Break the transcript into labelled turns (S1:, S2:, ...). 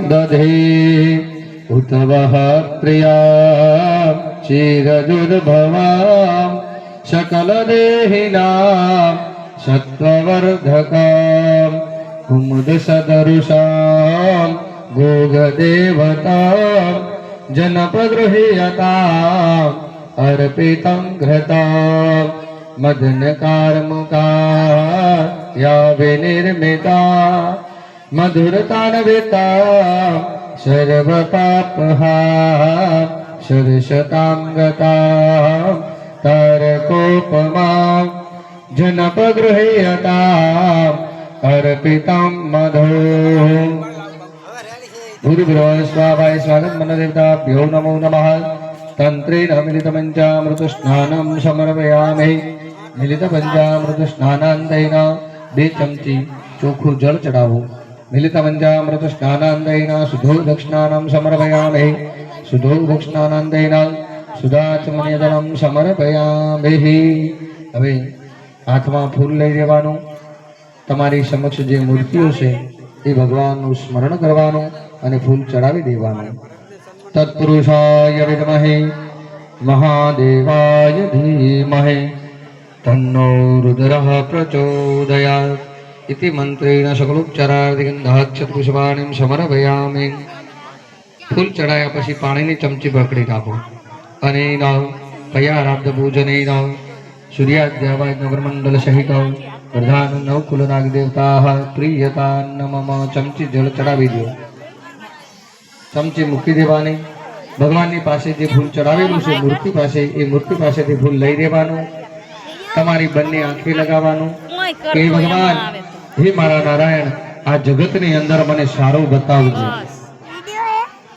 S1: दधे उतवः प्रिया क्षीरदुर्भवां सकलदेहिनां सत्त्ववर्धकां कुमुदसदरुषां गोगदेवतां जनपगृह्यताम् अर्पितं घृतां मदनकारमुका या विनिर्मिता मधुरतान्विता सर्वपापहा सरशताङ्गतां तारकोपमां जनपगृह्यताम् अर्पितं मधु भूरिभ्यो स्वाहाय स्वागत मनदेवताभ्यो नमो नमः। तंत्रेण मिलितपंचामृतस्नानं समर्पयामि। मिलितपंचामृतस्नानान्तेन 2 चमची ચોખ્ખું જળ ચડાવો। मिलितपंचामृतस्नानान्तेन शुद्धोदकस्नानं समर्पयामि। शुद्धोदकस्नानान्तेन सुदाचमनीयजलं समर्पयामि। હવે હાથમાં ફૂલ લઈ લેવાનું। તમારી સમક્ષ જે મૂર્તિઓ છે એ ભગવાનનું સ્મરણ કરવાનું અને ફૂલ ચડાવી દેવાનું। तत्पुरुषाय विद्महे महादेवाय धीमहि तन्नो रुद्रः प्रचोदयात् इति मंत्रेण सकलोपचारार्थिगन्धाक्षतपुष्पाणिं समर्पयामि। फूल चढ़ाया पछी पाणीनी चमची पकड़ी राखो અને પયારાબ્દ પૂજનેન સૂર્યાદ્યાવાય નગરમંડલ સહિત પ્રધાન નવકુલ નાગ દેવતા પ્રિયતા નમઃ ચમચી જળ ચડાવી દો। चमची मूकी देवानी। भगवान पासे जे फूल चढ़ावेलू छे मूर्ति पासे ए मूर्ति पासेथी फूल लई देवानुं। तमारी बंने आंखे लगावानुं के भगवान हे मारा नारायण आ जगतनी अंदर मने सारू बतावजो।